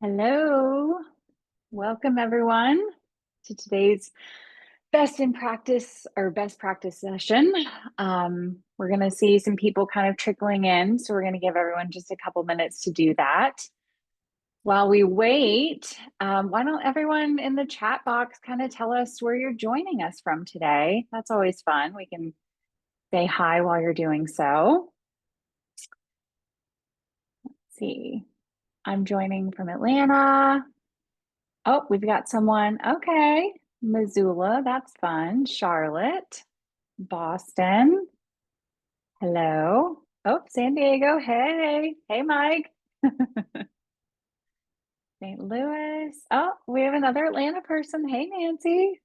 Hello, welcome everyone to today's best practice session. We're going to see some people kind of trickling in, so we're going to give everyone just a couple minutes to do that. While we wait, why don't everyone in the chat box kind of tell us where you're joining us from today? That's always fun. We can say hi while you're doing so. Let's see. I'm joining from Atlanta. Oh, we've got someone. Okay. Missoula, that's fun. Charlotte, Boston. Hello. Oh, San Diego. Hey. Hey, Mike. St. Louis. Oh, we have another Atlanta person. Hey, Nancy.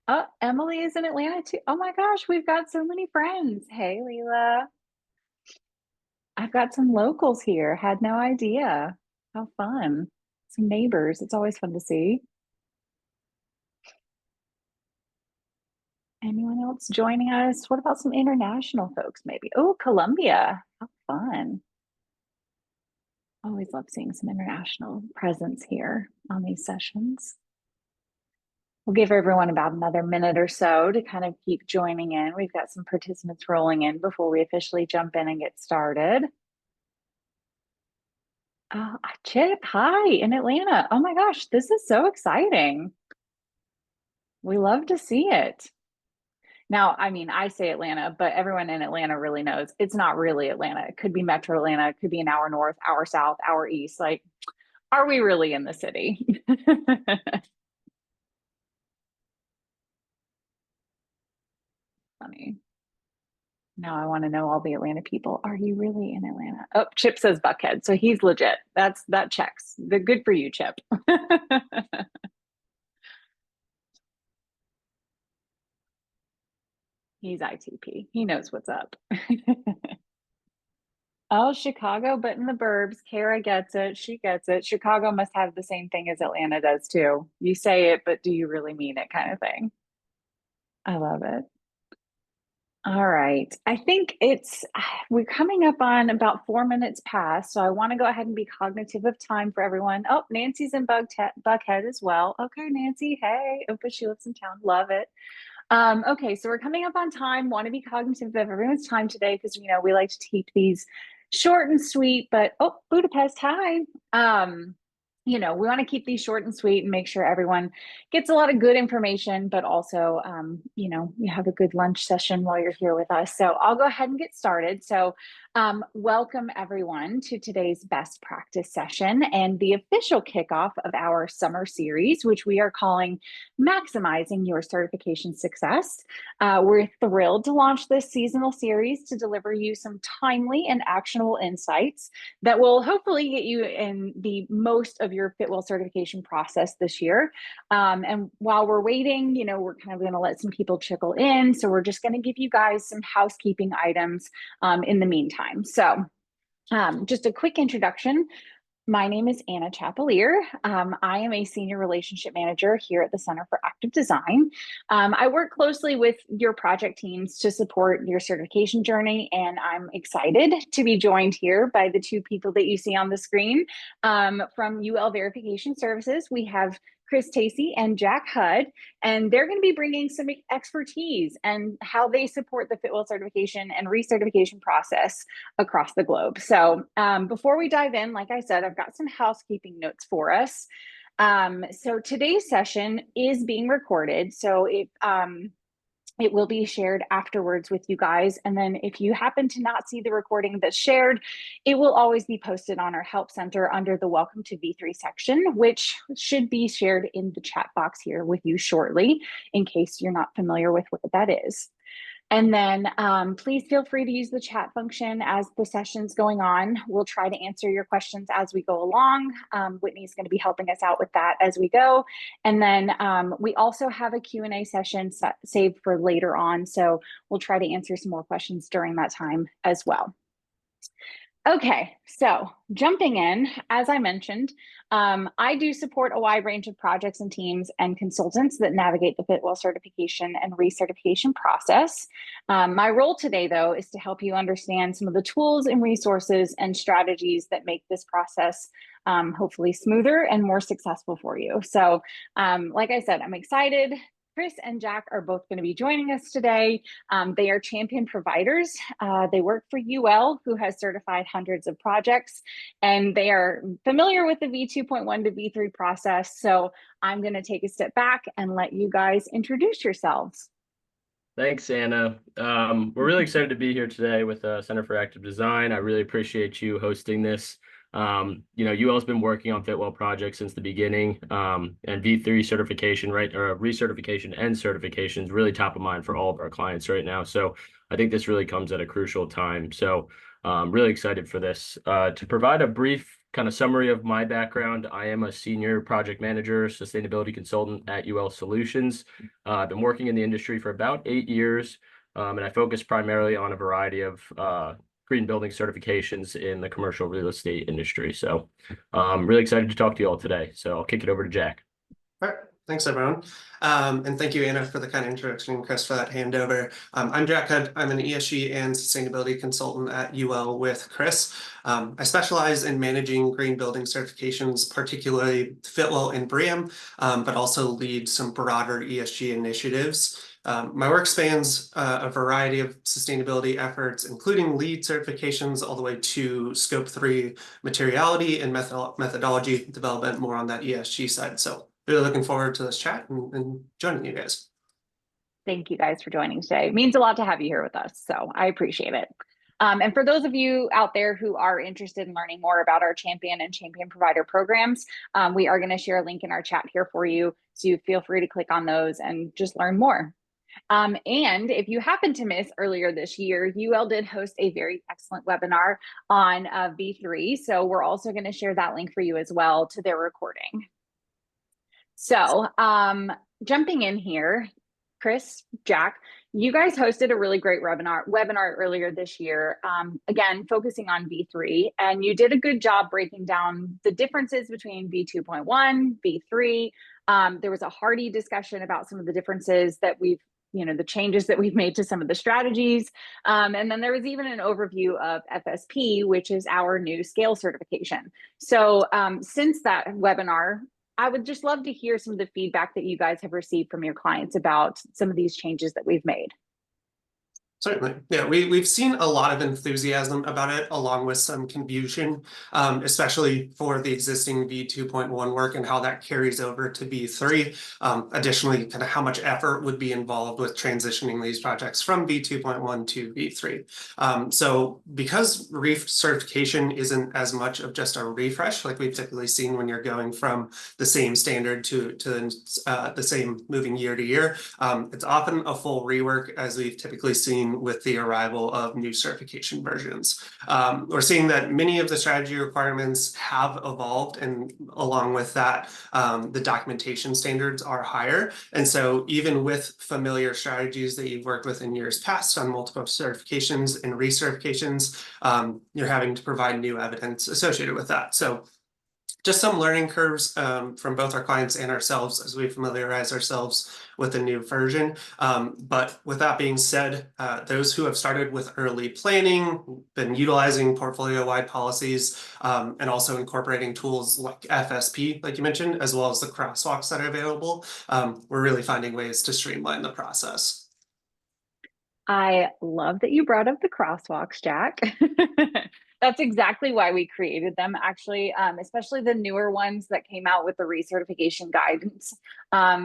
Oh, Emily is in Atlanta too. Oh my gosh, we've got so many friends. Hey, Leela. I've got some locals here. Had no idea. How fun. Some neighbors. It's always fun to see. Anyone else joining us? What about some international folks, maybe? Oh, Colombia. How fun. Always love seeing some international presence here on these sessions. We'll give everyone about another minute or so to kind of keep joining in. We've got some participants rolling in before we officially jump in and get started. Chip, hi, in Atlanta. Oh my gosh, this is so exciting. We love to see it. Now, I mean, I say Atlanta, but everyone in Atlanta really knows it's not really Atlanta. It could be Metro Atlanta, it could be an hour north, hour south, hour east. Like, are we really in the city? Funny. Now I want to know all the Atlanta people. Are you really in Atlanta? Oh, Chip says Buckhead, so he's legit. That checks. The good for you, Chip. He's ITP. He knows what's up. Oh, Chicago, but in the burbs. Kara gets it. She gets it. Chicago must have the same thing as Atlanta does too. You say it, but do you really mean it kind of thing. I love it. All right. I think we're coming up on about 4 minutes past. So I want to go ahead and be cognitive of time for everyone. Oh, Nancy's in Buckhead as well. Okay, Nancy. Hey. Oh, but she lives in town. Love it. Okay, so we're coming up on time. Want to be cognitive of everyone's time today because we like to keep these short and sweet, but oh, Budapest, hi. We want to keep these short and sweet and make sure everyone gets a lot of good information, but also you have a good lunch session while you're here with us. So I'll go ahead and get started. So welcome everyone to today's best practice session and the official kickoff of our summer series, which we are calling Maximizing Your Certification Success. We're thrilled to launch this seasonal series to deliver you some timely and actionable insights that will hopefully get you in the most of your Fitwel certification process this year. And while we're waiting, we're kind of going to let some people trickle in. So we're just going to give you guys some housekeeping items in the meantime. So just a quick introduction. My name is Anna Chapelier. I am a senior relationship manager here at the Center for Active Design. I work closely with your project teams to support your certification journey, and I'm excited to be joined here by the two people that you see on the screen. From UL Verification Services, we have Chris Tacey and Jack Hudd, and they're going to be bringing some expertise and how they support the Fitwel certification and recertification process across the globe. So before we dive in, like I said, I've got some housekeeping notes for us. So today's session is being recorded. So it will be shared afterwards with you guys. And then if you happen to not see the recording that's shared, it will always be posted on our help center under the Welcome to V3 section, which should be shared in the chat box here with you shortly, in case you're not familiar with what that is. And then please feel free to use the chat function as the session's going on. We'll try to answer your questions as we go along. Whitney's going to be helping us out with that as we go. And then we also have a Q&A session saved for later on. So we'll try to answer some more questions during that time as well. Okay, so jumping in, as I mentioned, I do support a wide range of projects and teams and consultants that navigate the Fitwel certification and recertification process. My role today, though, is to help you understand some of the tools and resources and strategies that make this process hopefully smoother and more successful for you. So, like I said, I'm excited. Chris and Jack are both going to be joining us today. They are champion providers. They work for UL, who has certified hundreds of projects, and they are familiar with the V2.1 to V3 process. So I'm going to take a step back and let you guys introduce yourselves. Thanks, Anna. We're really excited to be here today with Center for Active Design. I really appreciate you hosting this. UL's been working on Fitwel projects since the beginning, and V3 certification, right, or recertification and certification is really top of mind for all of our clients right now. So I think this really comes at a crucial time. So really excited for this. To provide a brief kind of summary of my background, I am a senior project manager, sustainability consultant at UL Solutions. I've been working in the industry for about 8 years, and I focus primarily on a variety of green building certifications in the commercial real estate industry. So I'm really excited to talk to you all today. So I'll kick it over to Jack. All right. Thanks, everyone. And thank you, Anna, for the kind introduction, and Chris for that handover. I'm Jack Hood. I'm an ESG and sustainability consultant at UL with Chris. I specialize in managing green building certifications, particularly Fitwel and BREEAM, but also lead some broader ESG initiatives. My work spans a variety of sustainability efforts, including LEED certifications all the way to Scope 3 materiality and methodology development, more on that ESG side. So really looking forward to this chat and joining you guys. Thank you guys for joining today. It means a lot to have you here with us, so I appreciate it. And for those of you out there who are interested in learning more about our champion and champion provider programs, we are going to share a link in our chat here for you. So you feel free to click on those and just learn more. And if you happen to miss earlier this year, UL did host a very excellent webinar on V3. So we're also going to share that link for you as well to their recording. So jumping in here, Chris, Jack, you guys hosted a really great webinar earlier this year, again, focusing on V3, and you did a good job breaking down the differences between V2.1, V3. There was a hearty discussion about some of the differences that the changes that we've made to some of the strategies. And then there was even an overview of FSP, which is our new scale certification. So since that webinar, I would just love to hear some of the feedback that you guys have received from your clients about some of these changes that we've made. Certainly. Yeah, we've seen a lot of enthusiasm about it, along with some confusion, especially for the existing V2.1 work and how that carries over to V3. Additionally, kind of how much effort would be involved with transitioning these projects from V2.1 to V3. So because certification isn't as much of just a refresh like we've typically seen when you're going from the same standard to the same moving year to year, it's often a full rework, as we've typically seen with the arrival of new certification versions. We're seeing that many of the strategy requirements have evolved, and along with that, the documentation standards are higher. And so even with familiar strategies that you've worked with in years past on multiple certifications and recertifications, you're having to provide new evidence associated with that. So just some learning curves from both our clients and ourselves as we familiarize ourselves with the new version. But with that being said, those who have started with early planning, been utilizing portfolio-wide policies, and also incorporating tools like FSP, like you mentioned, as well as the crosswalks that are available, we're really finding ways to streamline the process. I love that you brought up the crosswalks, Jack. That's exactly why we created them, actually, especially the newer ones that came out with the recertification guidance.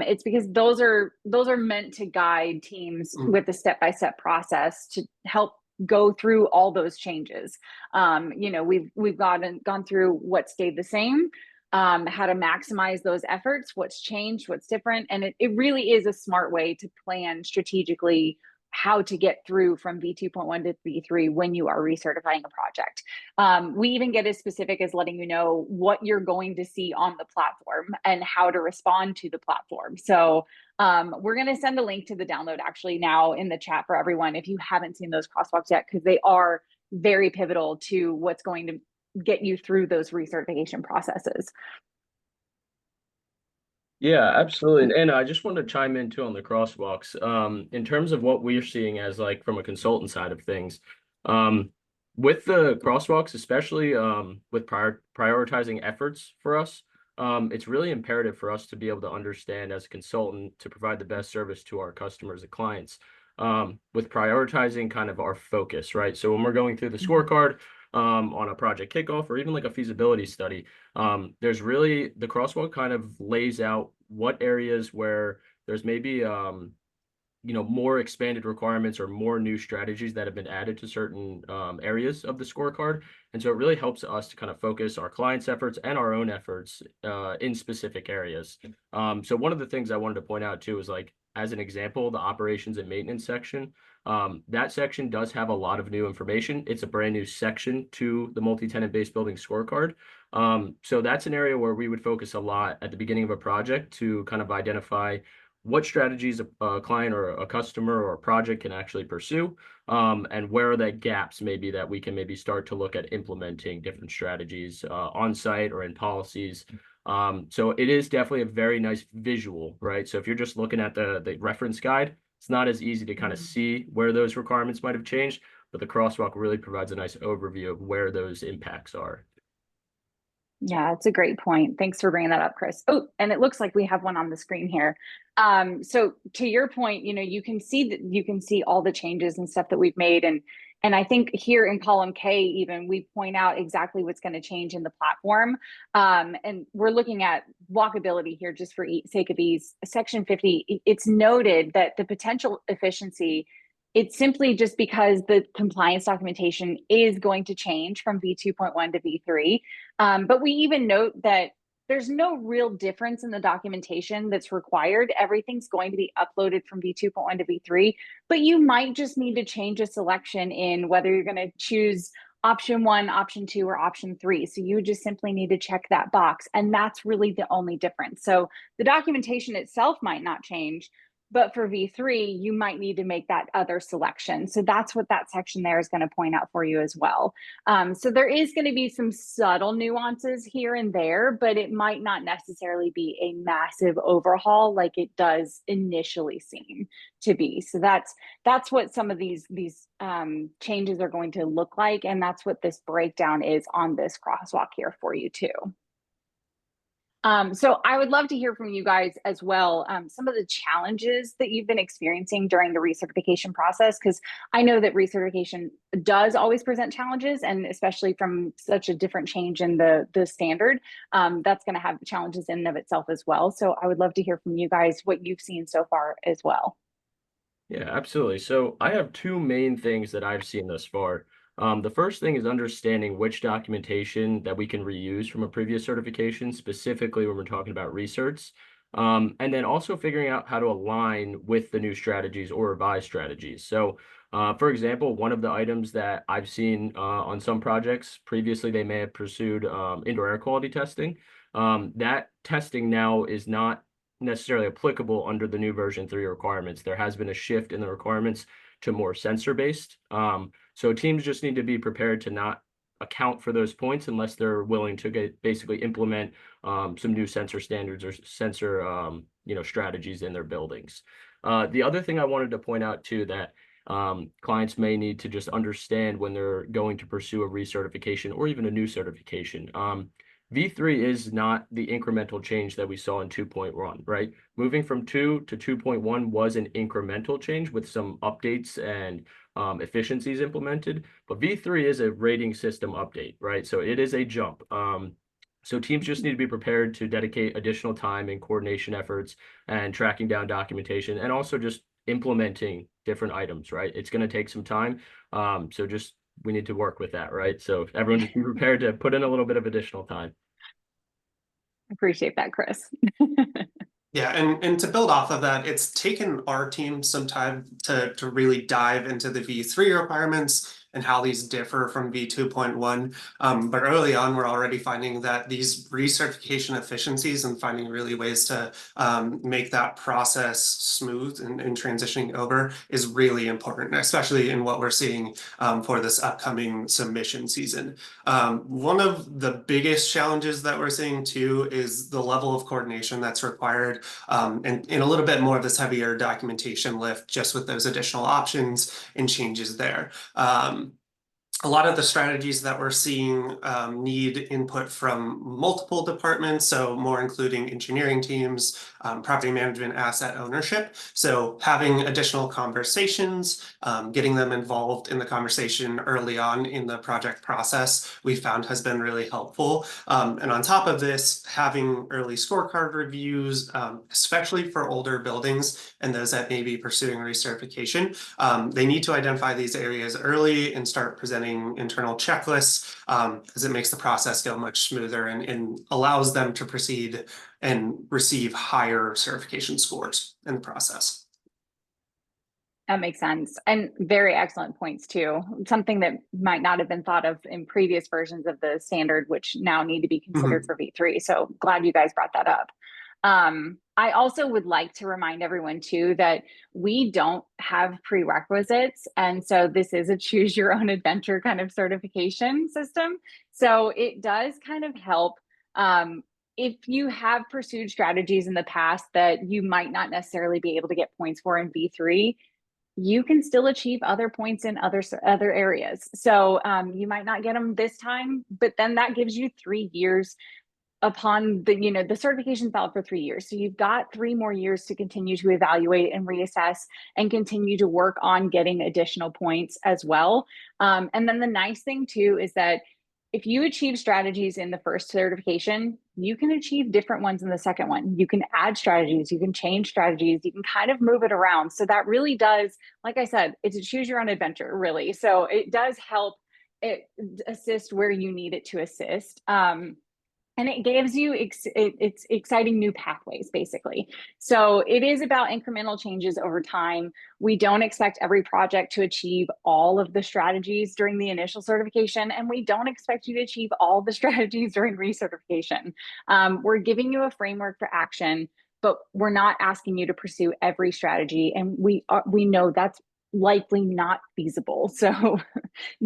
It's because those are meant to guide teams with the step-by-step process to help go through all those changes. We've gone through what stayed the same, how to maximize those efforts, what's changed, what's different, and it really is a smart way to plan strategically how to get through from V2.1 to V3 when you are recertifying a project. We even get as specific as letting you know what you're going to see on the platform and how to respond to the platform. So we're going to send a link to the download actually now in the chat for everyone if you haven't seen those crosswalks yet, because they are very pivotal to what's going to get you through those recertification processes. Yeah, absolutely. And I just wanted to chime in too on the crosswalks. In terms of what we're seeing as like from a consultant side of things, with the crosswalks, especially with prioritizing efforts for us, it's really imperative for us to be able to understand as a consultant to provide the best service to our customers and clients, with prioritizing kind of our focus, right? So when we're going through the scorecard, on a project kickoff or even like a feasibility study, there's really the crosswalk kind of lays out what areas where there's maybe more expanded requirements or more new strategies that have been added to certain areas of the scorecard. And so it really helps us to kind of focus our clients' efforts and our own efforts in specific areas. So one of the things I wanted to point out too is like, as an example, the operations and maintenance section. That section does have a lot of new information. It's a brand new section to the multi-tenant base building scorecard. So that's an area where we would focus a lot at the beginning of a project to kind of identify what strategies a client or a customer or a project can actually pursue, and where are the gaps maybe that we can maybe start to look at implementing different strategies on site or in policies. So it is definitely a very nice visual, right? So if you're just looking at the reference guide, it's not as easy to kind of see where those requirements might have changed, but the crosswalk really provides a nice overview of where those impacts are. Yeah, it's a great point. Thanks for bringing that up, Chris. Oh, and it looks like we have one on the screen here. So to your point, you can see all the changes and stuff that we've made, and I think here in column K, even we point out exactly what's going to change in the platform. And we're looking at walkability here just for sake of ease. Section 50, it's noted that the potential efficiency, it's simply just because the compliance documentation is going to change from V2.1 to V3. But we even note that there's no real difference in the documentation that's required. Everything's going to be uploaded from V2.1 to V3, but you might just need to change a selection in whether you're going to choose option 1, option 2, or option 3. So you just simply need to check that box. And that's really the only difference. So the documentation itself might not change, but for V3, you might need to make that other selection. So that's what that section there is going to point out for you as well. So there is going to be some subtle nuances here and there, but it might not necessarily be a massive overhaul like it does initially seem to be. So that's what some of these changes are going to look like. And that's what this breakdown is on this crosswalk here for you too. So I would love to hear from you guys as well, some of the challenges that you've been experiencing during the recertification process, because I know that recertification does always present challenges, and especially from such a different change in the standard, that's going to have challenges in and of itself as well. So I would love to hear from you guys what you've seen so far as well. Yeah, absolutely. So I have two main things that I've seen thus far. The first thing is understanding which documentation that we can reuse from a previous certification, specifically when we're talking about recerts. And then also figuring out how to align with the new strategies or revised strategies. So, for example, one of the items that I've seen on some projects previously, they may have pursued indoor air quality testing. That testing now is not necessarily applicable under the new version 3 requirements. There has been a shift in the requirements to more sensor based. So teams just need to be prepared to not account for those points unless they're willing to basically implement some new sensor standards or sensor strategies in their buildings. The other thing I wanted to point out too, that clients may need to just understand when they're going to pursue a recertification or even a new certification. V3 is not the incremental change that we saw in 2.1, right? Moving from 2 to 2.1 was an incremental change with some updates and efficiencies implemented, but V3 is a rating system update, right? So it is a jump. So teams just need to be prepared to dedicate additional time and coordination efforts and tracking down documentation and also just implementing different items, right? It's going to take some time. So just we need to work with that, right? So everyone just be prepared to put in a little bit of additional time. Appreciate that, Chris. Yeah, and to build off of that, it's taken our team some time to really dive into the V3 requirements and how these differ from V2.1. But early on, we're already finding that these recertification efficiencies and finding really ways to make that process smooth and transitioning over is really important, especially in what we're seeing for this upcoming submission season. One of the biggest challenges that we're seeing too is the level of coordination that's required, and a little bit more of this heavier documentation lift just with those additional options and changes there. A lot of the strategies that we're seeing need input from multiple departments, so more including engineering teams, property management, asset ownership. So having additional conversations, getting them involved in the conversation early on in the project process, we found has been really helpful. And on top of this, having early scorecard reviews, especially for older buildings and those that may be pursuing recertification, they need to identify these areas early and start presenting internal checklists, as it makes the process go much smoother and allows them to proceed and receive higher certification scores in the process. That makes sense. And very excellent points too. Something that might not have been thought of in previous versions of the standard, which now need to be considered for V3. So glad you guys brought that up. I also would like to remind everyone too that we don't have prerequisites. And so this is a choose your own adventure kind of certification system. So it does kind of help if you have pursued strategies in the past that you might not necessarily be able to get points for in V3, you can still achieve other points in other areas. So you might not get them this time, but then that gives you 3 years upon the certification valid for 3 years. So you've got 3 more years to continue to evaluate and reassess and continue to work on getting additional points as well. And then the nice thing too is that if you achieve strategies in the first certification, you can achieve different ones in the second one. You can add strategies, you can change strategies, you can kind of move it around. So that really does, like I said, it's a choose your own adventure, really. So it does help it assist where you need it to assist. And it gives you it's exciting new pathways, basically. So it is about incremental changes over time. We don't expect every project to achieve all of the strategies during the initial certification, and we don't expect you to achieve all the strategies during recertification. We're giving you a framework for action, but we're not asking you to pursue every strategy, and we know that's likely not feasible. So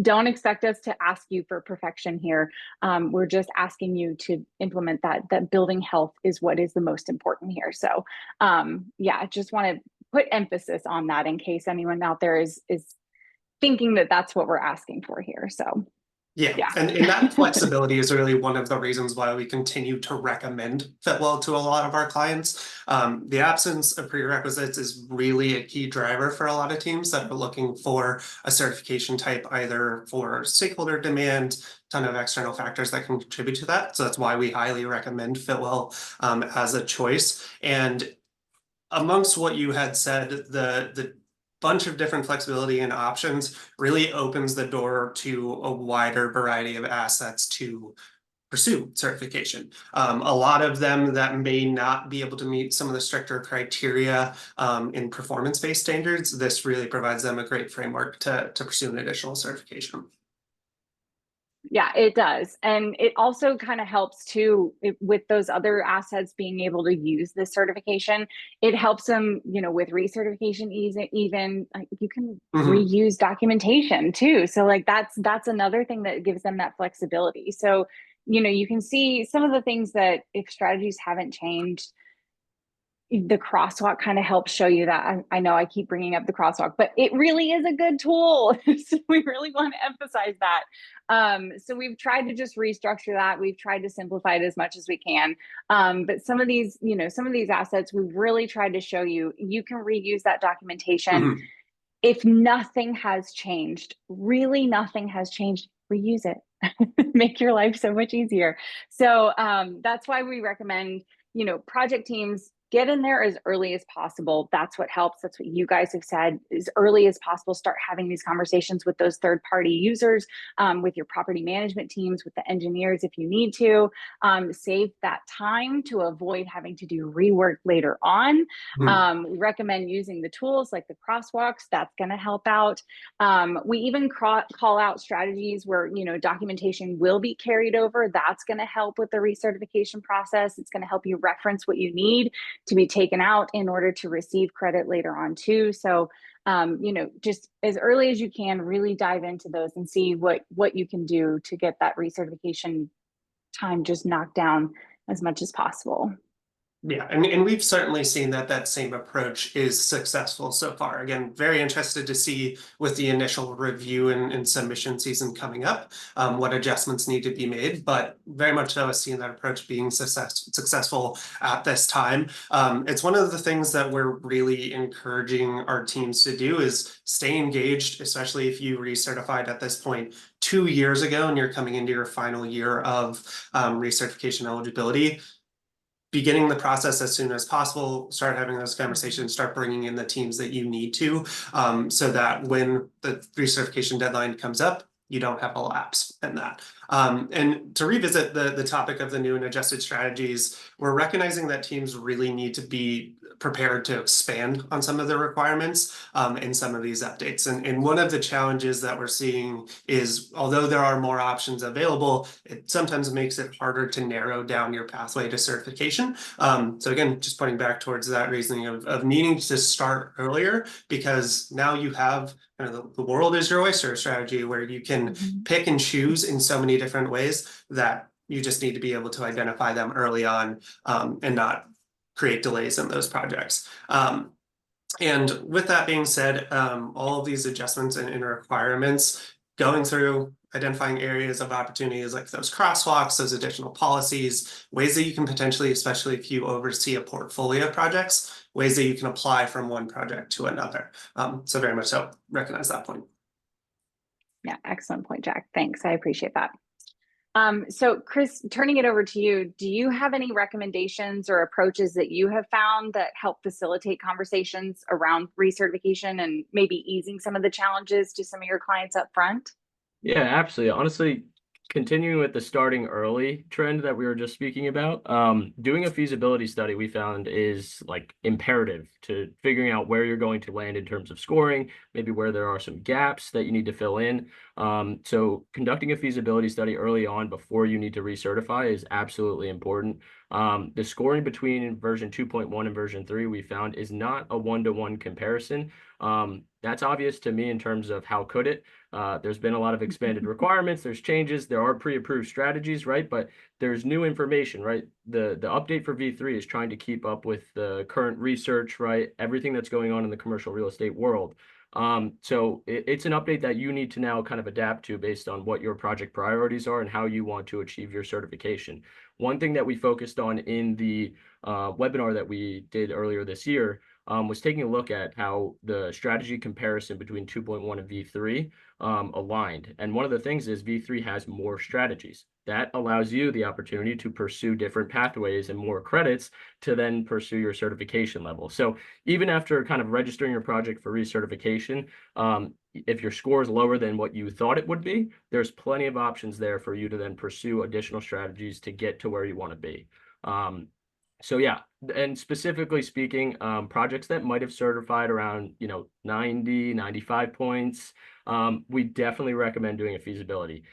don't expect us to ask you for perfection here. We're just asking you to implement that building health is what is the most important here. So yeah, I just want to put emphasis on that in case anyone out there is thinking that that's what we're asking for here. So yeah. And that flexibility is really one of the reasons why we continue to recommend Fitwel to a lot of our clients. The absence of prerequisites is really a key driver for a lot of teams that are looking for a certification type, either for stakeholder demand, ton of external factors that can contribute to that. So that's why we highly recommend Fitwel as a choice. And amongst what you had said, the bunch of different flexibility and options really opens the door to a wider variety of assets to pursue certification. A lot of them that may not be able to meet some of the stricter criteria in performance-based standards, this really provides them a great framework to pursue an additional certification. Yeah, it does. And it also kind of helps too with those other assets being able to use this certification. It helps them, with recertification even you can reuse documentation too. So like that's another thing that gives them that flexibility. So, you can see some of the things that if strategies haven't changed, the crosswalk kind of helps show you that. I know I keep bringing up the crosswalk, but it really is a good tool. So we really want to emphasize that. So we've tried to just restructure that. We've tried to simplify it as much as we can. But some of these, some of these assets, we've really tried to show you can reuse that documentation. If nothing has changed, really nothing has changed, reuse it. Make your life so much easier. So that's why we recommend, project teams get in there as early as possible. That's what helps. That's what you guys have said, as early as possible. Start having these conversations with those third-party users, with your property management teams, with the engineers if you need to. Save that time to avoid having to do rework later on. We recommend using the tools like the crosswalks. That's going to help out. We even call out strategies where, you know, documentation will be carried over. That's going to help with the recertification process. It's going to help you reference what you need to be taken out in order to receive credit later on too. So, you know, just as early as you can, really dive into those and see what you can do to get that recertification time just knocked down as much as possible. Yeah, and we've certainly seen that same approach is successful so far. Again, very interested to see with the initial review and submission season coming up, what adjustments need to be made, but very much so has seen that approach being successful at this time. It's one of the things that we're really encouraging our teams to do is stay engaged, especially if you recertified at this point 2 years ago and you're coming into your final year of recertification eligibility. Beginning the process as soon as possible, start having those conversations, start bringing in the teams that you need to, so that when the recertification deadline comes up, you don't have a lapse in that. And to revisit the topic of the new and adjusted strategies, we're recognizing that teams really need to be prepared to expand on some of the requirements in some of these updates. And one of the challenges that we're seeing is, although there are more options available, it sometimes makes it harder to narrow down your pathway to certification. So again, just pointing back towards that reasoning of needing to start earlier, because now you have kind of the world is your oyster strategy, where you can pick and choose in so many different ways that you just need to be able to identify them early on, and not create delays in those projects. And with that being said, all of these adjustments and requirements, going through identifying areas of opportunities like those crosswalks, those additional policies, ways that you can potentially, especially if you oversee a portfolio of projects, ways that you can apply from one project to another. So very much so recognize that point. Yeah, excellent point, Jack. Thanks. I appreciate that. So Chris, turning it over to you, do you have any recommendations or approaches that you have found that help facilitate conversations around recertification and maybe easing some of the challenges to some of your clients up front? Yeah, absolutely. Honestly, continuing with the starting early trend that we were just speaking about, doing a feasibility study we found is like imperative to figuring out where you're going to land in terms of scoring, maybe where there are some gaps that you need to fill in. So conducting a feasibility study early on before you need to recertify is absolutely important. The scoring between version 2.1 and version 3 we found is not a one-to-one comparison. That's obvious to me in terms of how could it. There's been a lot of expanded requirements, there's changes, there are pre-approved strategies, right? But there's new information, right? The update for V3 is trying to keep up with the current research, right? Everything that's going on in the commercial real estate world. So it's an update that you need to now kind of adapt to based on what your project priorities are and how you want to achieve your certification. One thing that we focused on in the webinar that we did earlier this year was taking a look at how the strategy comparison between 2.1 and V3 aligned. And one of the things is V3 has more strategies. That allows you the opportunity to pursue different pathways and more credits to then pursue your certification level. So even after kind of registering your project for recertification, if your score is lower than what you thought it would be, there's plenty of options there for you to then pursue additional strategies to get to where you want to be. So yeah, and specifically speaking, projects that might have certified around, 90, 95 points, we definitely recommend doing a feasibility.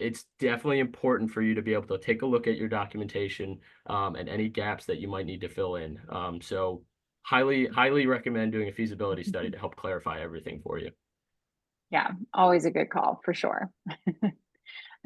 It's definitely important for you to be able to take a look at your documentation and any gaps that you might need to fill in. So highly recommend doing a feasibility study to help clarify everything for you. Yeah, always a good call for sure.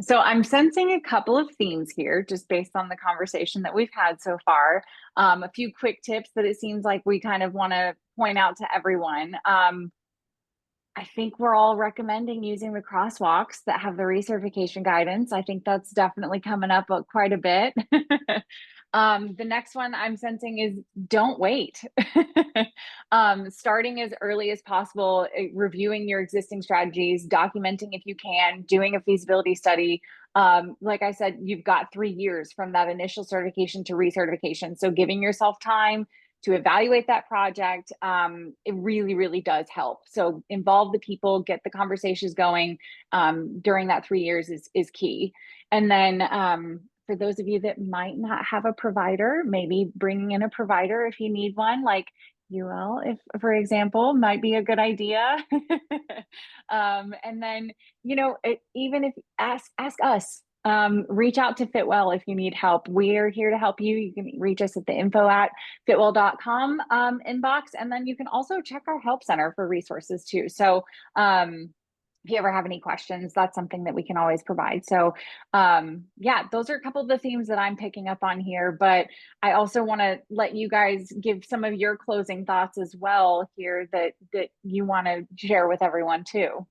So I'm sensing a couple of themes here just based on the conversation that we've had so far. A few quick tips that it seems like we kind of want to point out to everyone. I think we're all recommending using the crosswalks that have the recertification guidance. I think that's definitely coming up quite a bit. The next one I'm sensing is don't wait. Starting as early as possible, reviewing your existing strategies, documenting if you can, doing a feasibility study. Like I said, you've got 3 years from that initial certification to recertification. So giving yourself time to evaluate that project, it really, really does help. So involve the people, get the conversations going during that 3 years is key. And then for those of you that might not have a provider, maybe bringing in a provider if you need one, like UL, if for example, might be a good idea. And then, even if ask us, reach out to Fitwel if you need help. We're here to help you. You can reach us at the info@fitwel.com inbox. And then you can also check our help center for resources too. So if you ever have any questions, that's something that we can always provide. So yeah, those are a couple of the themes that I'm picking up on here, but I also want to let you guys give some of your closing thoughts as well here that you want to share with everyone too.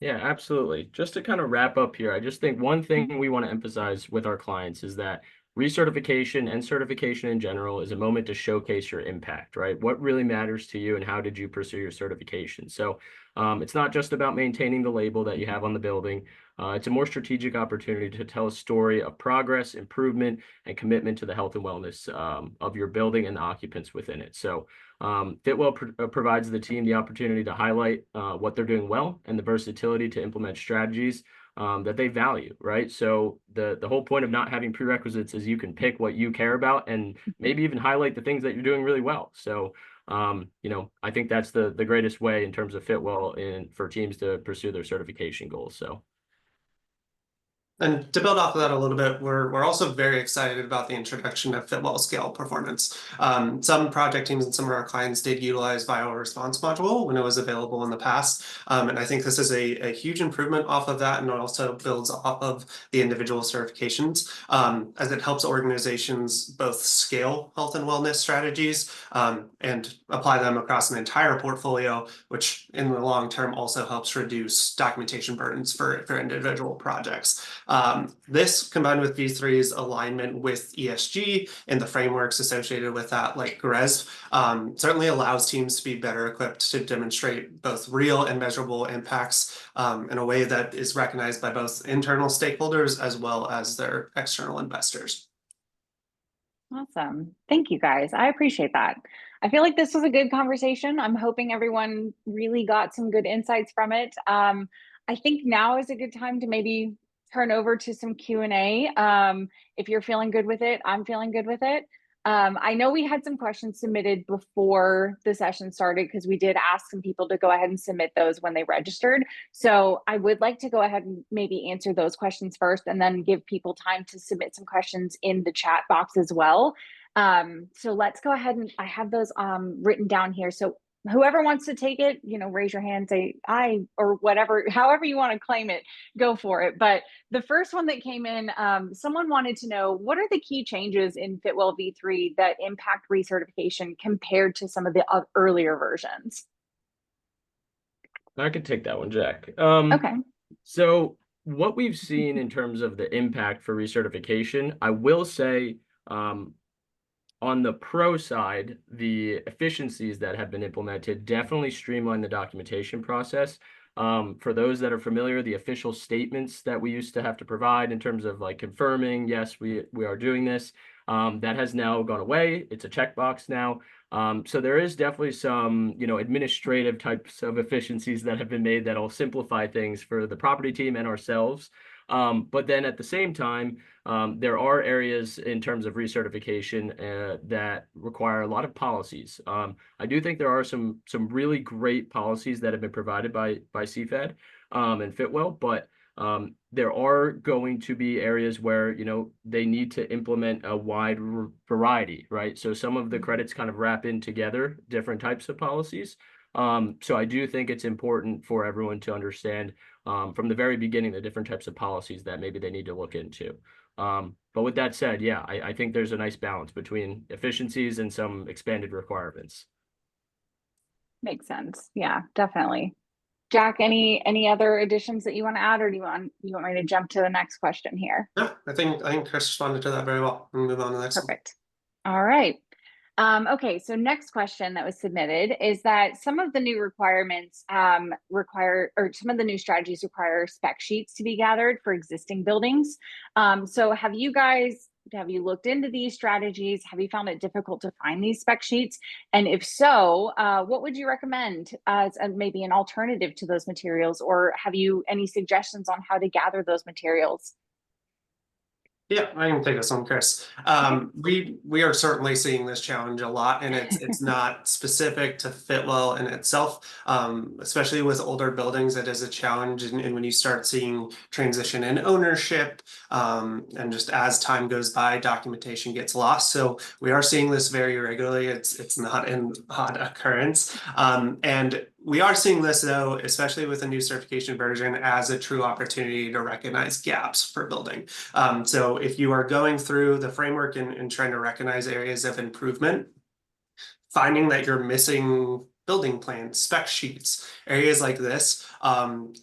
Yeah, absolutely. Just to kind of wrap up here, I just think one thing we want to emphasize with our clients is that recertification and certification in general is a moment to showcase your impact, right? What really matters to you and how did you pursue your certification? So it's not just about maintaining the label that you have on the building. It's a more strategic opportunity to tell a story of progress, improvement, and commitment to the health and wellness of your building and the occupants within it. So Fitwel provides the team the opportunity to highlight what they're doing well and the versatility to implement strategies that they value, right? So the whole point of not having prerequisites is you can pick what you care about and maybe even highlight the things that you're doing really well. So I think that's the greatest way in terms of Fitwel and for teams to pursue their certification goals. So. And to build off of that a little bit, we're also very excited about the introduction of Fitwel Scale Performance. Some project teams and some of our clients did utilize Viral Response Module when it was available in the past. And I think this is a huge improvement off of that, and it also builds off of the individual certifications as it helps organizations both scale health and wellness strategies and apply them across an entire portfolio, which in the long term also helps reduce documentation burdens for individual projects. This combined with V3's alignment with ESG and the frameworks associated with that, like GRESB, certainly allows teams to be better equipped to demonstrate both real and measurable impacts in a way that is recognized by both internal stakeholders as well as their external investors. Awesome. Thank you guys. I appreciate that. I feel like this was a good conversation. I'm hoping everyone really got some good insights from it. I think now is a good time to maybe turn over to some Q&A. If you're feeling good with it, I'm feeling good with it. I know we had some questions submitted before the session started because we did ask some people to go ahead and submit those when they registered. So I would like to go ahead and maybe answer those questions first and then give people time to submit some questions in the chat box as well. So let's go ahead and I have those written down here. So whoever wants to take it, raise your hand, say I, or whatever, however you want to claim it, go for it. But the first one that came in, someone wanted to know, what are the key changes in Fitwel V3 that impact recertification compared to some of the earlier versions? I could take that one, Jack. Okay. So what we've seen in terms of the impact for recertification, I will say, on the pro side, the efficiencies that have been implemented definitely streamline the documentation process. For those that are familiar, the official statements that we used to have to provide in terms of like confirming, yes, we are doing this, that has now gone away. It's a checkbox now. So there is definitely some, administrative types of efficiencies that have been made that'll simplify things for the property team and ourselves. But then at the same time, there are areas in terms of recertification that require a lot of policies. I do think there are some really great policies that have been provided by CFED and Fitwel, but there are going to be areas where they need to implement a wide variety, right? So some of the credits kind of wrap in together different types of policies. So I do think it's important for everyone to understand from the very beginning the different types of policies that maybe they need to look into. But with that said, yeah, I think there's a nice balance between efficiencies and some expanded requirements. Makes sense. Yeah, definitely. Jack, any other additions that you want to add, or do you want me to jump to the next question here? No, I think Chris responded to that very well. We'll move on to the next one. Perfect. All right. Okay, so next question that was submitted is that some of the new requirements require, or some of the new strategies require spec sheets to be gathered for existing buildings. So have you looked into these strategies? Have you found it difficult to find these spec sheets? And if so, what would you recommend as maybe an alternative to those materials? Or have you any suggestions on how to gather those materials? Yeah, I can take this one, Chris. We are certainly seeing this challenge a lot, and it's not specific to Fitwel in itself. Especially with older buildings, it is a challenge, and when you start seeing transition in ownership, and just as time goes by, documentation gets lost. So we are seeing this very regularly. It's not an odd occurrence, and we are seeing this, though, especially with a new certification version, as a true opportunity to recognize gaps for building. So if you are going through the framework and trying to recognize areas of improvement, finding that you're missing building plans, spec sheets, areas like this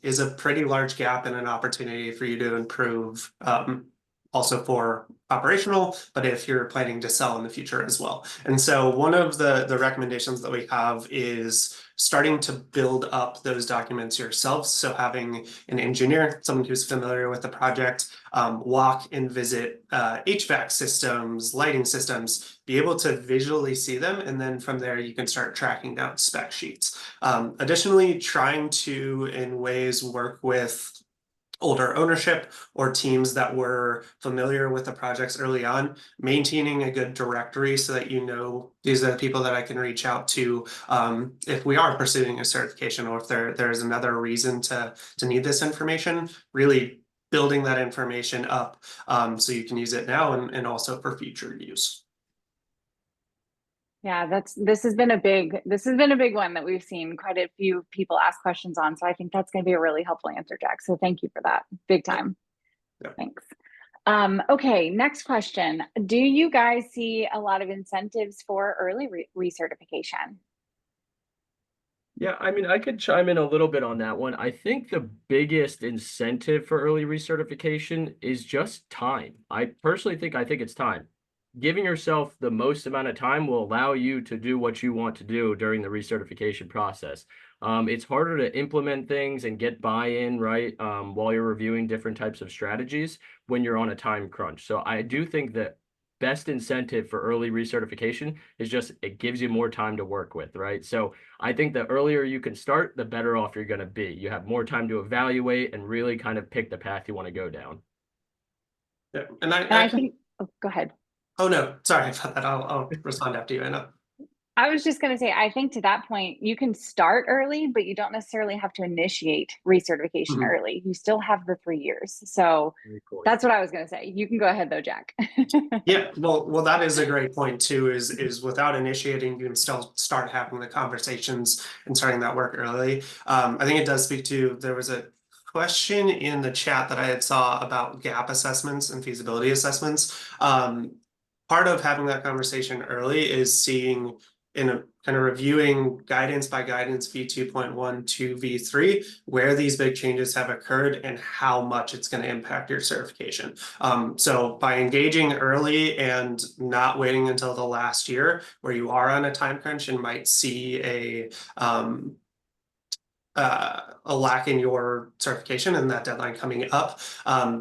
is a pretty large gap and an opportunity for you to improve, also for operational, but if you're planning to sell in the future as well. And so one of the recommendations that we have is starting to build up those documents yourself. So having an engineer, someone who's familiar with the project, walk and visit HVAC systems, lighting systems, be able to visually see them. And then from there, you can start tracking down spec sheets. Additionally, trying to, in ways, work with older ownership or teams that were familiar with the projects early on, maintaining a good directory so that you know these are the people that I can reach out to if we are pursuing a certification, or if there's another reason to need this information. Really building that information up so you can use it now and also for future use. Yeah, this has been a big one that we've seen quite a few people ask questions on. So I think that's going to be a really helpful answer, Jack. So thank you for that. Big time. Yeah. Thanks. Okay, next question. Do you guys see a lot of incentives for early recertification? Yeah, I mean, I could chime in a little bit on that one. I think the biggest incentive for early recertification is just time. I personally think it's time. Giving yourself the most amount of time will allow you to do what you want to do during the recertification process. It's harder to implement things and get buy-in, right, while you're reviewing different types of strategies when you're on a time crunch. So I do think that best incentive for early recertification is just it gives you more time to work with, right? So I think the earlier you can start, the better off you're going to be. You have more time to evaluate and really kind of pick the path you want to go down. Yeah, and I think, oh, go ahead. Oh no, sorry about that. I'll respond after you, Anna. I was just going to say, I think to that point, you can start early, but you don't necessarily have to initiate recertification early. You still have the 3 years. So that's what I was going to say. You can go ahead though, Jack. Yeah, well, that is a great point too, is without initiating, you can still start having the conversations and starting that work early. I think it does speak to, there was a question in the chat that I had saw about gap assessments and feasibility assessments. Part of having that conversation early is seeing in a kind of reviewing guidance by guidance V2.1 to V3, where these big changes have occurred and how much it's going to impact your certification. So by engaging early and not waiting until the last year where you are on a time crunch and might see a lack in your certification and that deadline coming up,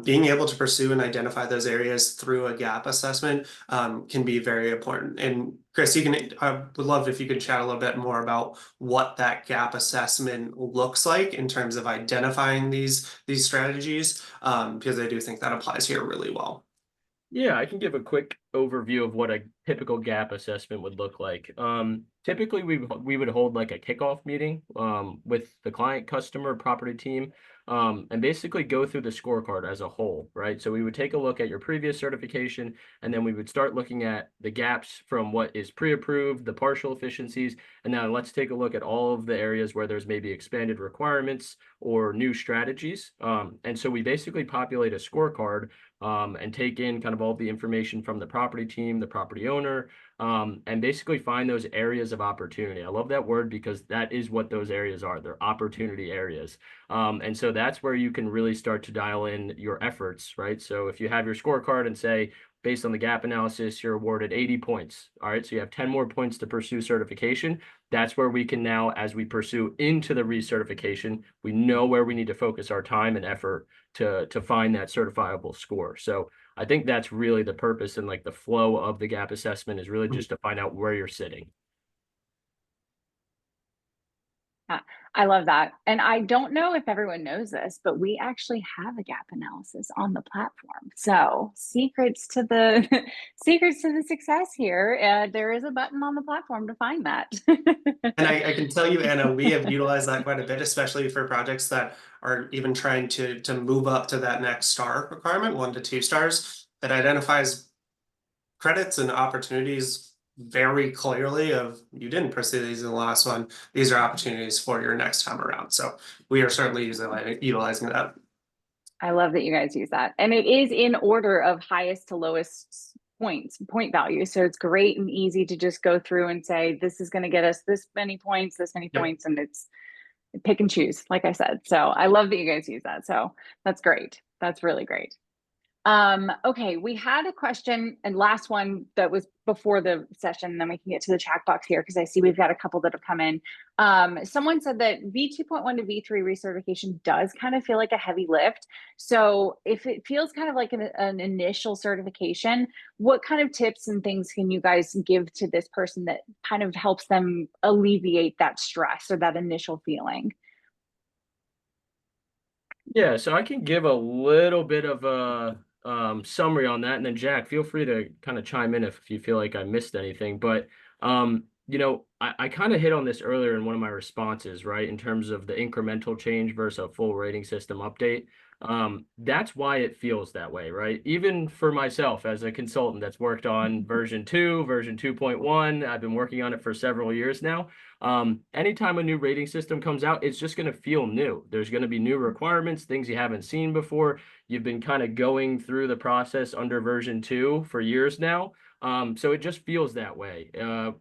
being able to pursue and identify those areas through a gap assessment can be very important. And Chris, I would love if you could chat a little bit more about what that gap assessment looks like in terms of identifying these strategies, because I do think that applies here really well. Yeah, I can give a quick overview of what a typical gap assessment would look like. Typically, we would hold like a kickoff meeting with the client, customer, property team. and basically go through the scorecard as a whole, right? So we would take a look at your previous certification, and then we would start looking at the gaps from what is pre-approved, the partial efficiencies, and now let's take a look at all of the areas where there's maybe expanded requirements or new strategies. And so we basically populate a scorecard and take in kind of all the information from the property team, the property owner, and basically find those areas of opportunity. I love that word because that is what those areas are. They're opportunity areas. And so that's where you can really start to dial in your efforts, right? So if you have your scorecard and say, based on the gap analysis, you're awarded 80 points. All right, so you have 10 more points to pursue certification. That's where we can now, as we pursue into the recertification, we know where we need to focus our time and effort to find that certifiable score. So I think that's really the purpose and like the flow of the gap assessment is really just to find out where you're sitting. I love that. And I don't know if everyone knows this, but we actually have a gap analysis on the platform. So secrets to the secrets to the success here. There is a button on the platform to find that. And I can tell you, Anna, we have utilized that quite a bit, especially for projects that are even trying to move up to that next star requirement, 1 to 2 stars, that identifies credits and opportunities very clearly of you didn't pursue these in the last one. These are opportunities for your next time around. So we are certainly utilizing that. I love that you guys use that. And it is in order of highest to lowest point value. So it's great and easy to just go through and say, this is going to get us this many points, and it's pick and choose, like I said. So I love that you guys use that. So that's great. That's really great. Okay, we had a question and last one that was before the session, and then we can get to the chat box here because I see we've got a couple that have come in. Someone said that V2.1 to V3 recertification does kind of feel like a heavy lift. So if it feels kind of like an initial certification, what kind of tips and things can you guys give to this person that kind of helps them alleviate that stress or that initial feeling? Yeah, so I can give a little bit of a summary on that, and then Jack, feel free to kind of chime in if you feel like I missed anything. But I kind of hit on this earlier in one of my responses, right? In terms of the incremental change versus a full rating system update. That's why it feels that way, right? Even for myself as a consultant that's worked on version 2, version 2.1, I've been working on it for several years now. Anytime a new rating system comes out, it's just going to feel new. There's going to be new requirements, things you haven't seen before. You've been kind of going through the process under version 2 for years now. So it just feels that way.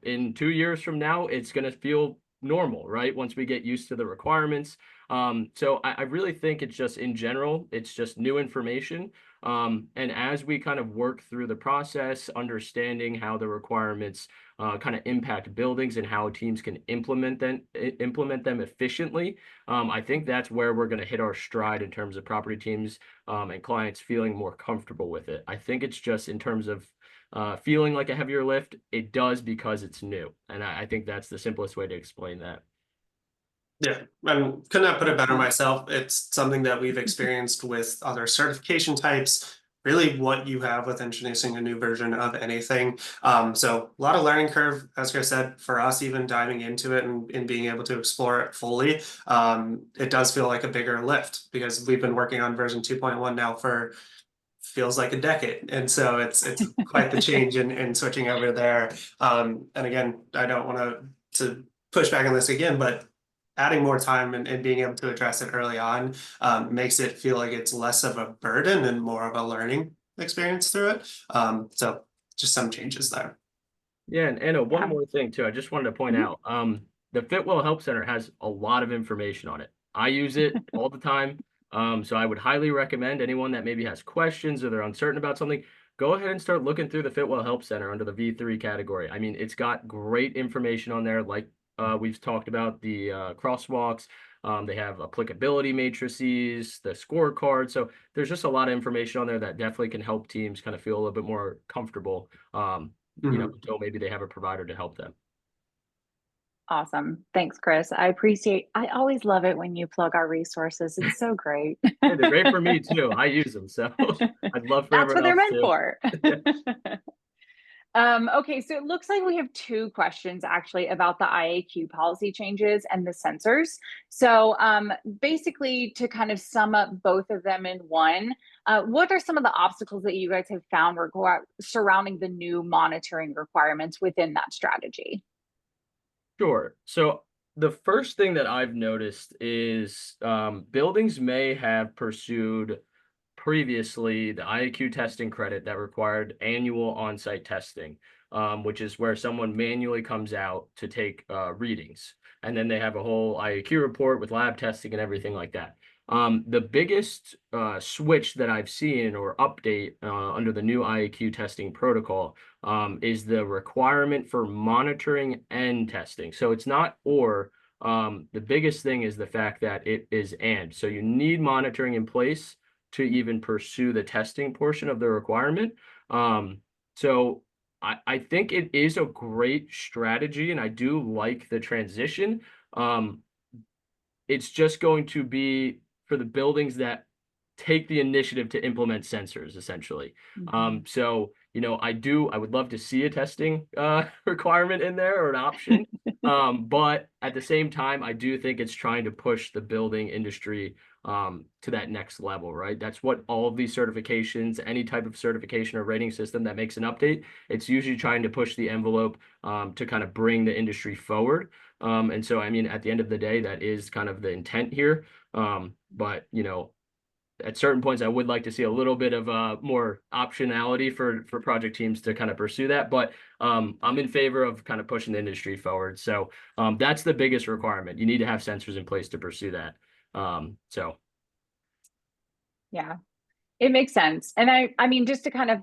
In 2 years from now, it's going to feel normal, right? Once we get used to the requirements. So I really think it's just in general, it's just new information. And as we kind of work through the process, understanding how the requirements kind of impact buildings and how teams can implement them efficiently, I think that's where we're going to hit our stride in terms of property teams and clients feeling more comfortable with it. I think it's just in terms of feeling like a heavier lift, it does because it's new. And I think that's the simplest way to explain that. Yeah, and could not put it better myself. It's something that we've experienced with other certification types, really what you have with introducing a new version of anything. So a lot of learning curve, as Chris said, for us, even diving into it and being able to explore it fully. It does feel like a bigger lift because we've been working on version 2.1 now for feels like a decade. And so it's quite the change in switching over there. And again, I don't want to push back on this again, but adding more time and being able to address it early on makes it feel like it's less of a burden and more of a learning experience through it. So just some changes there. Yeah, and Anna, one more thing too. I just wanted to point out, the Fitwel Help Center has a lot of information on it. I use it all the time. So I would highly recommend anyone that maybe has questions or they're uncertain about something, go ahead and start looking through the Fitwel Help Center under the V3 category. I mean, it's got great information on there, like we've talked about the crosswalks. They have applicability matrices, the scorecard. So there's just a lot of information on there that definitely can help teams kind of feel a little bit more comfortable, until maybe they have a provider to help them. Awesome. Thanks, Chris. I always love it when you plug our resources. It's so great. Yeah, they're great for me too. I use them. So I'd love for That's what they're everyone meant else for. Okay, so it looks like we have two questions actually about the IAQ policy changes and the sensors. So basically, to kind of sum up both of them in one, what are some of the obstacles that you guys have found surrounding the new monitoring requirements within that strategy? Sure. So the first thing that I've noticed is buildings may have pursued previously the IAQ testing credit that required annual on-site testing, which is where someone manually comes out to take readings. And then they have a whole IAQ report with lab testing and everything like that. The biggest switch that I've seen or update under the new IAQ testing protocol is the requirement for monitoring and testing. So it's not or. The biggest thing is the fact that it is and. So you need monitoring in place to even pursue the testing portion of the requirement. So I think it is a great strategy, and I do like the transition. It's just going to be for the buildings that take the initiative to implement sensors, essentially. So, I would love to see a testing requirement in there or an option. But at the same time, I do think it's trying to push the building industry to that next level, right? That's what all of these certifications, any type of certification or rating system that makes an update, it's usually trying to push the envelope to kind of bring the industry forward. And so, I mean, at the end of the day, that is kind of the intent here. But, at certain points, I would like to see a little bit of more optionality for project teams to kind of pursue that. But I'm in favor of kind of pushing the industry forward. So that's the biggest requirement. You need to have sensors in place to pursue that. Yeah, it makes sense. And I mean, just to kind of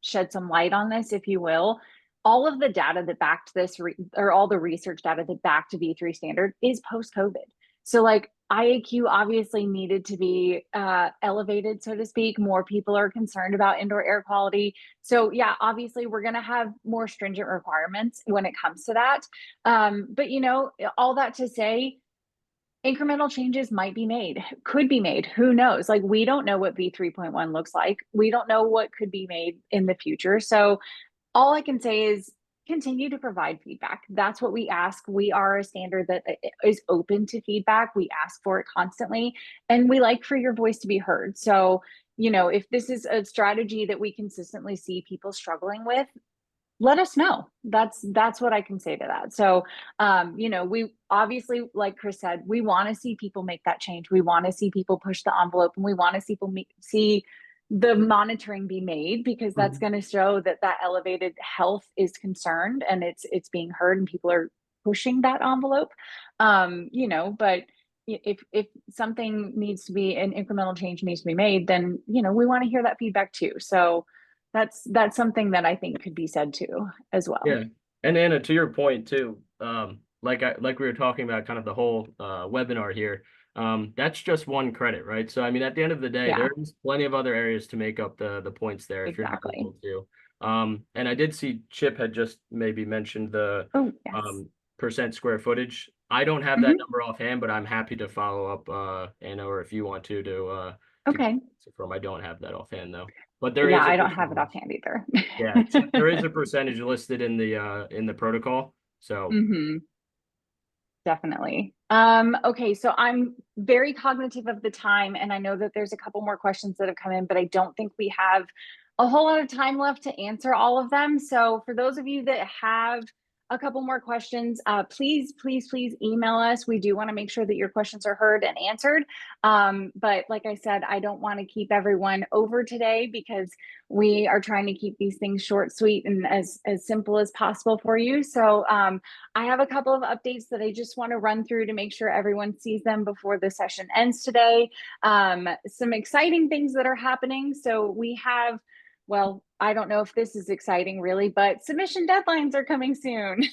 shed some light on this, if you will, all of the data that backed this, or all the research data that backed V3 standard is post-COVID. So like IAQ obviously needed to be elevated, so to speak. More people are concerned about indoor air quality. So yeah, obviously we're going to have more stringent requirements when it comes to that. But all that to say, incremental changes might be made, could be made. Who knows? Like, we don't know what V3.1 looks like. We don't know what could be made in the future. So all I can say is continue to provide feedback. That's what we ask. We are a standard that is open to feedback. We ask for it constantly, and we like for your voice to be heard. So, if this is a strategy that we consistently see people struggling with, let us know. That's what I can say to that. So, we obviously, like Chris said, we want to see people make that change. We want to see people push the envelope, and we want to see people see the monitoring be made, because that's going to show that elevated health is concerned and it's being heard and people are pushing that envelope. But if something needs to be, an incremental change needs to be made, then we want to hear that feedback too. So that's something that I think could be said too as well. Yeah. And Anna, to your point too, like we were talking about kind of the whole webinar here, that's just one credit, right? So I mean, at the end of the day, Yeah. there's plenty of other areas to make up the points there if you're not Exactly. able to. And I did see Chip had just maybe mentioned the Oh, yes. percent square footage. I don't have that number offhand, but I'm happy to follow up, Anna, or if you want to Okay. from. I don't have that offhand though. But there Yeah, is a I don't have it percentage. offhand either. Yeah, there is a percentage listed in the protocol. So Definitely. Okay, so I'm very cognitive of the time, and I know that there's a couple more questions that have come in, but I don't think we have a whole lot of time left to answer all of them. So for those of you that have a couple more questions, please email us. We do want to make sure that your questions are heard and answered. But like I said, I don't want to keep everyone over today, because we are trying to keep these things short, sweet, and as simple as possible for you. So I have a couple of updates that I just want to run through to make sure everyone sees them before the session ends today. Some exciting things that are happening. So we have, well, I don't know if this is exciting really, but submission deadlines are coming soon.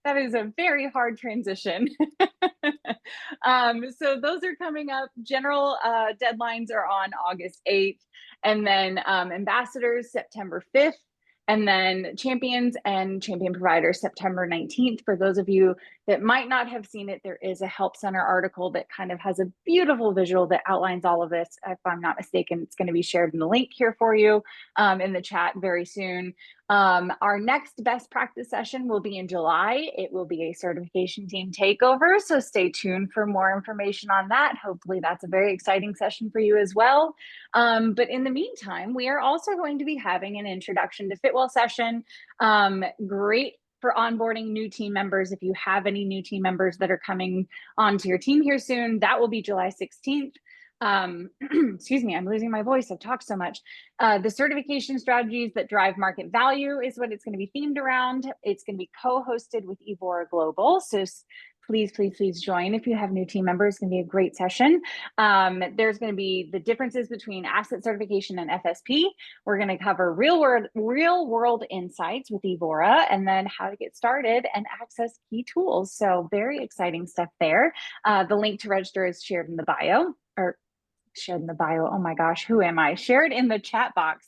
That is a very hard transition. So those are coming up. General deadlines are on August 8th, and then ambassadors September 5th. And then champions and champion providers September 19th. For those of you that might not have seen it, there is a Help Center article that kind of has a beautiful visual that outlines all of this. If I'm not mistaken, it's going to be shared in the link here for you in the chat very soon. Our next best practice session will be in July. It will be a certification team takeover, so stay tuned for more information on that. Hopefully that's a very exciting session for you as well. But in the meantime, we are also going to be having an introduction to Fitwel session. Great for onboarding new team members. If you have any new team members that are coming onto your team here soon, that will be July 16th. Excuse me, I'm losing my voice. I've talked so much. The certification strategies that drive market value is what it's going to be themed around. It's going to be co-hosted with Evora Global. So please join if you have new team members. It's going to be a great session. There's going to be the differences between asset certification and FSP. We're going to cover real world insights with Evora, and then how to get started and access key tools. So very exciting stuff there. The link to register is shared in the bio, or shared in the bio. Oh my gosh, who am I? Shared in the chat box.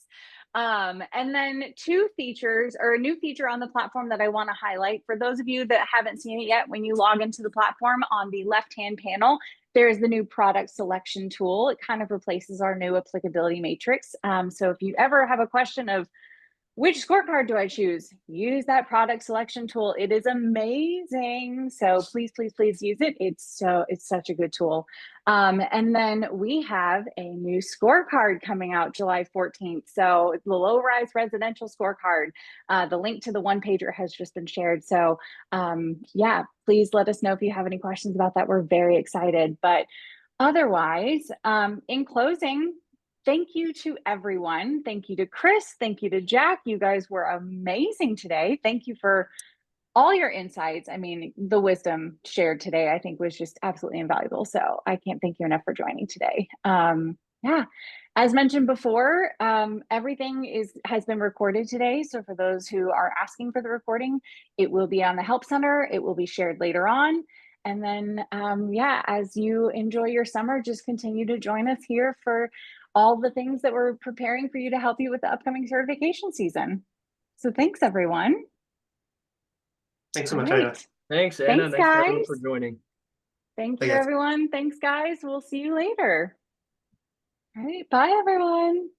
And then two features, or a new feature on the platform that I want to highlight for those of you that haven't seen it yet. When you log into the platform, on the left-hand panel, there's the new product selection tool. It kind of replaces our new applicability matrix. So if you ever have a question of which scorecard do I choose, use that product selection tool. It is amazing. So please use it. It's such a good tool. And then we have a new scorecard coming out July 14th. So the low-rise residential scorecard. The link to the one pager has just been shared. So yeah, please let us know if you have any questions about that. We're very excited. But otherwise, in closing, thank you to everyone. Thank you to Chris. Thank you to Jack. You guys were amazing today. Thank you for all your insights. I mean, the wisdom shared today, I think, was just absolutely invaluable. So I can't thank you enough for joining today. Yeah, as mentioned before, everything has been recorded today. So for those who are asking for the recording, it will be on the Help Center. It will be shared later on. And then, yeah, as you enjoy your summer, just continue to join us here for all the things that we're preparing for you to help you with the upcoming certification season. So thanks, everyone. Thanks so much, Anna. Thanks, Anna. Thanks, Thanks for everyone guys. for joining. Thank Bye, you, guys. everyone. Thanks, guys. We'll see you later. All right. Bye, everyone.